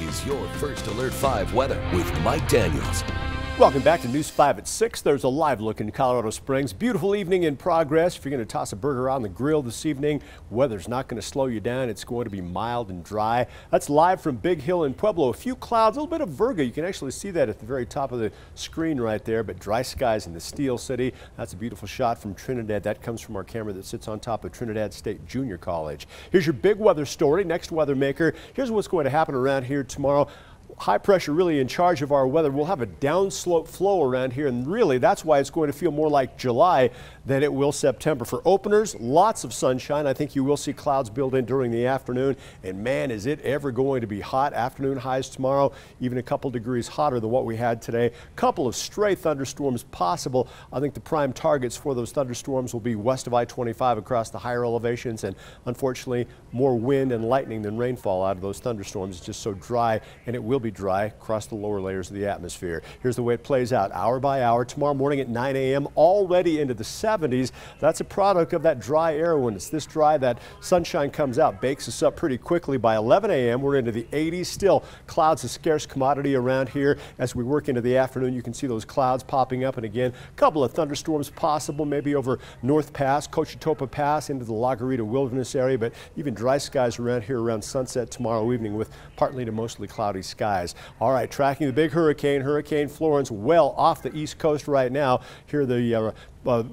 is your First Alert 5 weather with Mike Daniels. Welcome back to News 5 at 6. There's a live look in Colorado Springs. Beautiful evening in progress. If you're going to toss a burger on the grill this evening, weather's not going to slow you down. It's going to be mild and dry. That's live from Big Hill in Pueblo. A few clouds, a little bit of virga. You can actually see that at the very top of the screen right there, but dry skies in the Steel City. That's a beautiful shot from Trinidad. That comes from our camera that sits on top of Trinidad State Junior College. Here's your big weather story. Next Weathermaker. Here's what's going to happen around here tomorrow. High pressure really in charge of our weather. We'll have a downslope flow around here, and really that's why it's going to feel more like July than it will September. For openers, lots of sunshine. I think you will see clouds build in during the afternoon, and man, is it ever going to be hot. Afternoon highs tomorrow, even a couple degrees hotter than what we had today. Couple of stray thunderstorms possible. I think the prime targets for those thunderstorms will be west of I-25 across the higher elevations, and unfortunately more wind and lightning than rainfall out of those thunderstorms. It's just so dry, and it will be dry across the lower layers of the atmosphere. Here's the way it plays out hour by hour. Tomorrow morning at 9 a.m. already into the 70s. That's a product of that dry air. When it's this dry, that sunshine comes out, bakes us up pretty quickly. By 11 a.m. we're into the 80s. Still clouds a scarce commodity around here. As we work into the afternoon, you can see those clouds popping up, and again a couple of thunderstorms possible, maybe over North Pass, Cochetopa Pass into the La Garita Wilderness area, but even dry skies around here around sunset tomorrow evening with partly to mostly cloudy skies. All right, tracking the big hurricane, Hurricane Florence, well off the east coast right now. Here are the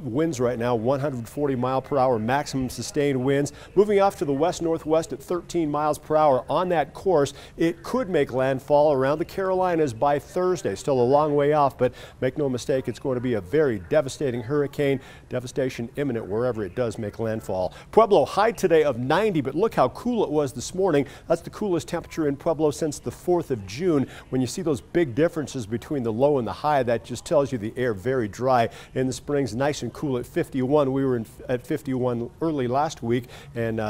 winds right now, 140 mile per hour maximum sustained winds. Moving off to the west-northwest at 13 miles per hour. On that course, it could make landfall around the Carolinas by Thursday. Still a long way off, but make no mistake, it's going to be a very devastating hurricane. Devastation imminent wherever it does make landfall. Pueblo high today of 90, but look how cool it was this morning. That's the coolest temperature in Pueblo since the 4th of June. When you see those big differences between the low and the high, that just tells you the air very dry in the Springs. Nice and cool at 51. We were at 51 early last week and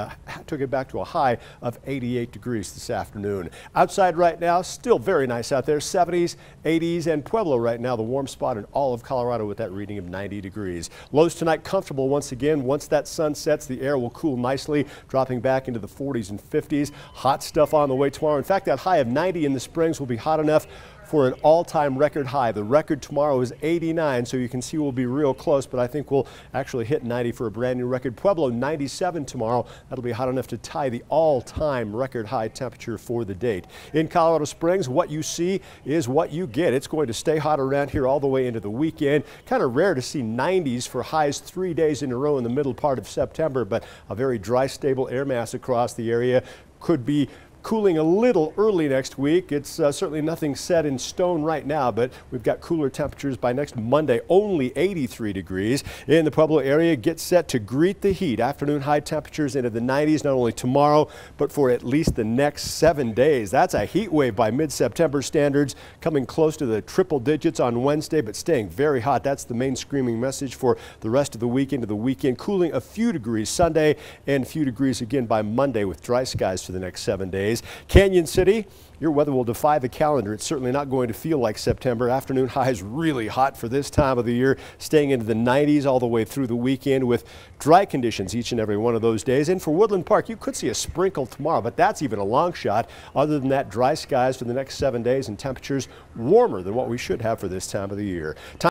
took it back to a high of 88 degrees this afternoon. Outside right now, still very nice out there, 70s, 80s, and Pueblo right now, the warm spot in all of Colorado with that reading of 90 degrees. Lows tonight comfortable once again. Once that sun sets, the air will cool nicely, dropping back into the 40s and 50s. Hot stuff on the way tomorrow. In fact, that high of 90 in the Springs will be hot enough for an all-time record high. The record tomorrow is 89, so you can see we'll be real close, but I think we'll actually hit 90 for a brand new record. Pueblo 97 tomorrow. That'll be hot enough to tie the all-time record high temperature for the date. In Colorado Springs, what you see is what you get. It's going to stay hot around here all the way into the weekend. Kind of rare to see 90s for highs 3 days in a row in the middle part of September, but a very dry, stable air mass across the area. Could be cooling a little early next week. It's certainly nothing set in stone right now, but we've got cooler temperatures by next Monday, only 83 degrees. In the Pueblo area, get set to greet the heat. Afternoon high temperatures into the 90s, not only tomorrow, but for at least the next 7 days. That's a heat wave by mid-September standards, coming close to the triple digits on Wednesday, but staying very hot. That's the main screaming message for the rest of the week into the weekend. Cooling a few degrees Sunday and a few degrees again by Monday with dry skies for the next 7 days. Canyon City, your weather will defy the calendar. It's certainly not going to feel like September. Afternoon highs really hot for this time of the year, staying into the 90s all the way through the weekend with dry conditions each and every one of those days. And for Woodland Park, you could see a sprinkle tomorrow, but that's even a long shot. Other than that, dry skies for the next 7 days and temperatures warmer than what we should have for this time of the year.